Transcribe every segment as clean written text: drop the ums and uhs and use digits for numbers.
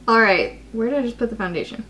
Alright, where did I just put the foundation?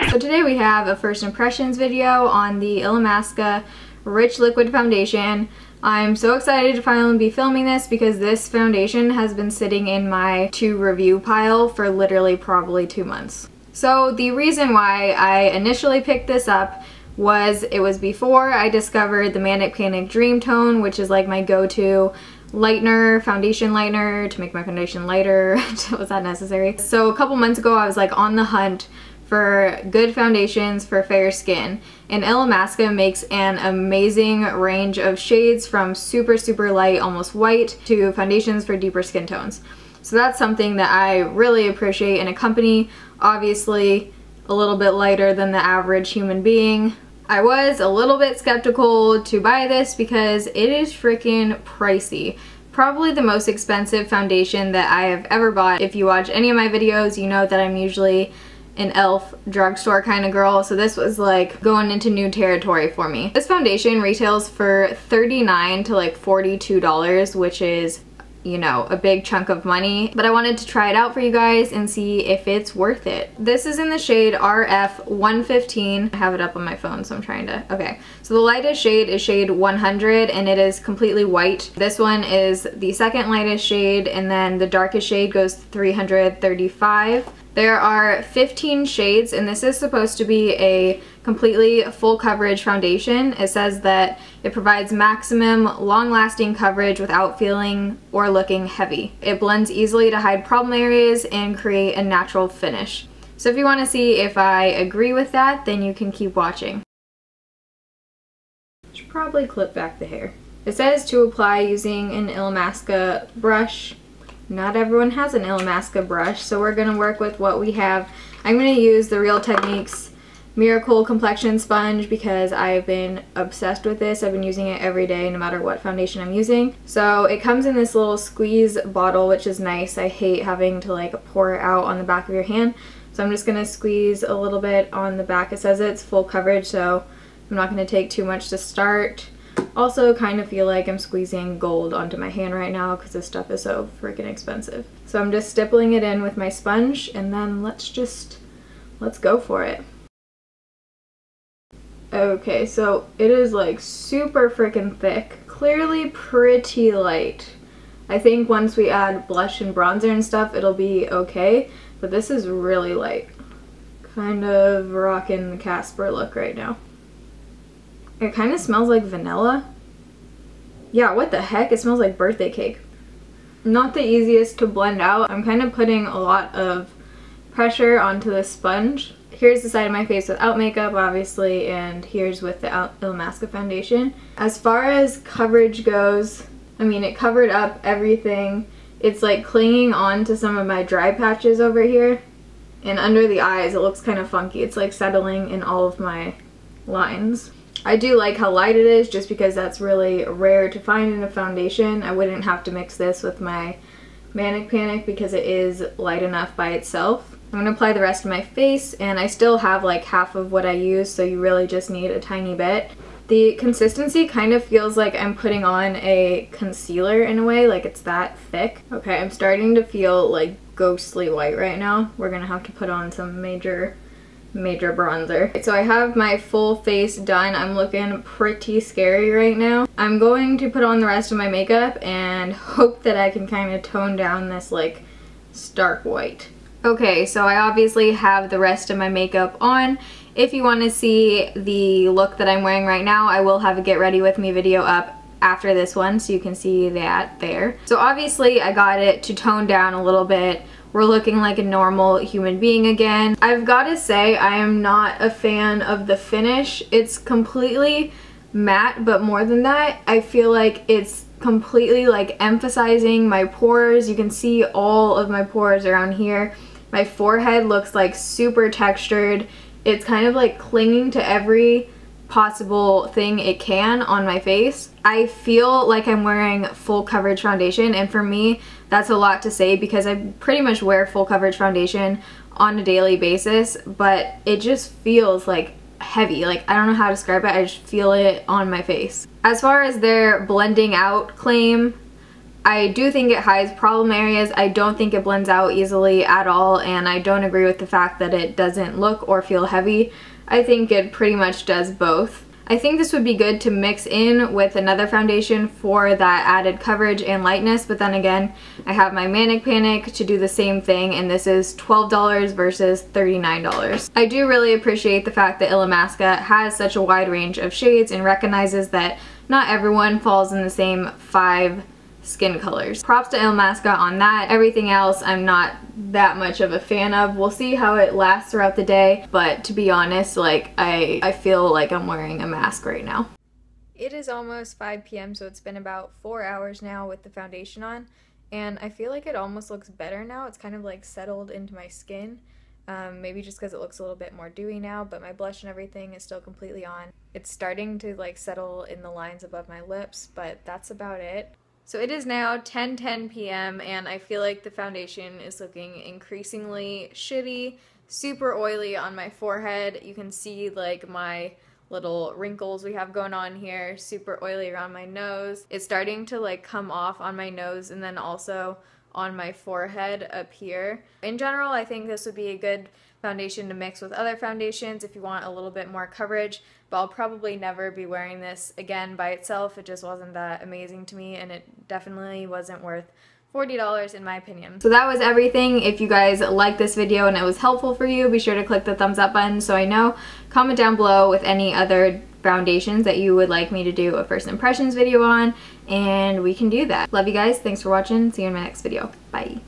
So today we have a first impressions video on the Illamasqua Rich Liquid foundation. I'm so excited to finally be filming this because this foundation has been sitting in my to review pile for literally probably 2 months. So the reason why I initially picked this up was it was before I discovered the Manic Panic Dream Tone, which is like my go-to lightener, foundation lightener to make my foundation lighter. Was that necessary? So a couple months ago I was like on the hunt for good foundations for fair skin, and Illamasqua makes an amazing range of shades from super light, almost white, to foundations for deeper skin tones. So that's something that I really appreciate in a company, obviously a little bit lighter than the average human being. I was a little bit skeptical to buy this because it is freaking pricey. Probably the most expensive foundation that I have ever bought. If you watch any of my videos, you know that I'm usually an e.l.f. drugstore kind of girl, so this was like going into new territory for me. This foundation retails for $39 to like $42, which is, you know, a big chunk of money, but I wanted to try it out for you guys and see if it's worth it. This is in the shade RF 115. I have it up on my phone, so I'm trying to, okay. So the lightest shade is shade 100 and it is completely white. This one is the second lightest shade, and then the darkest shade goes to 335. There are 15 shades, and this is supposed to be a completely full coverage foundation. It says that it provides maximum long-lasting coverage without feeling or looking heavy. It blends easily to hide problem areas and create a natural finish. So if you want to see if I agree with that, then you can keep watching. Should probably clip back the hair. It says to apply using an Illamasqua brush. Not everyone has an Illamasqua brush, so we're going to work with what we have. I'm going to use the Real Techniques Miracle Complexion Sponge because I've been obsessed with this. I've been using it every day no matter what foundation I'm using. So it comes in this little squeeze bottle, which is nice. I hate having to like pour it out on the back of your hand. So I'm just going to squeeze a little bit on the back. It says it's full coverage, so I'm not going to take too much to start. Also kind of feel like I'm squeezing gold onto my hand right now because this stuff is so freaking expensive. So I'm just stippling it in with my sponge, and then let's go for it. Okay, so it is like super freaking thick. Clearly pretty light. I think once we add blush and bronzer and stuff, it'll be okay, but this is really light. Kind of rocking the Casper look right now. It kind of smells like vanilla. Yeah, what the heck? It smells like birthday cake. Not the easiest to blend out. I'm kind of putting a lot of pressure onto the sponge. Here's the side of my face without makeup, obviously, and here's with the Illamasqua foundation. As far as coverage goes, I mean, it covered up everything. It's like clinging on to some of my dry patches over here. And under the eyes, it looks kind of funky. It's like settling in all of my lines. I do like how light it is just because that's really rare to find in a foundation. I wouldn't have to mix this with my Manic Panic because it is light enough by itself. I'm going to apply the rest of my face, and I still have like half of what I use, so you really just need a tiny bit. The consistency kind of feels like I'm putting on a concealer in a way, like it's that thick. Okay, I'm starting to feel like ghostly white right now. We're going to have to put on some major bronzer. So I have my full face done. I'm looking pretty scary right now. I'm going to put on the rest of my makeup and hope that I can kind of tone down this like stark white. Okay, so I obviously have the rest of my makeup on. If you want to see the look that I'm wearing right now, I will have a get ready with me video up after this one, so you can see that there. So obviously I got it to tone down a little bit. We're looking like a normal human being again. I've got to say I am not a fan of the finish. It's completely matte, but more than that, I feel like it's completely like emphasizing my pores. You can see all of my pores around here. My forehead looks like super textured. It's kind of like clinging to every possible thing it can on my face. I feel like I'm wearing full coverage foundation, and for me that's a lot to say because I pretty much wear full coverage foundation on a daily basis, but it just feels like heavy. Like, I don't know how to describe it, I just feel it on my face. As far as their blending out claim, I do think it hides problem areas. I don't think it blends out easily at all, and I don't agree with the fact that it doesn't look or feel heavy. I think it pretty much does both. I think this would be good to mix in with another foundation for that added coverage and lightness, but then again, I have my Manic Panic to do the same thing, and this is $12 versus $39. I do really appreciate the fact that Illamasqua has such a wide range of shades and recognizes that not everyone falls in the same 5 skin colors. Props to Illamasqua on that. Everything else I'm not that much of a fan of. We'll see how it lasts throughout the day, but to be honest, like I feel like I'm wearing a mask right now. It is almost 5 p.m. so it's been about 4 hours now with the foundation on, and I feel like it almost looks better now. It's kind of like settled into my skin. Maybe just because it looks a little bit more dewy now, but my blush and everything is still completely on. It's starting to like settle in the lines above my lips, but that's about it. So it is now 10:10 p.m. and I feel like the foundation is looking increasingly shitty, super oily on my forehead. You can see like my little wrinkles we have going on here, super oily around my nose. It's starting to like come off on my nose and then also on my forehead up here. In general, I think this would be a good foundation to mix with other foundations if you want a little bit more coverage, but I'll probably never be wearing this again by itself. It just wasn't that amazing to me, and it definitely wasn't worth $40 in my opinion. So that was everything. If you guys liked this video and it was helpful for you, be sure to click the thumbs up button so I know. Comment down below with any other foundations that you would like me to do a first impressions video on, and we can do that. Love you guys. Thanks for watching. See you in my next video. Bye.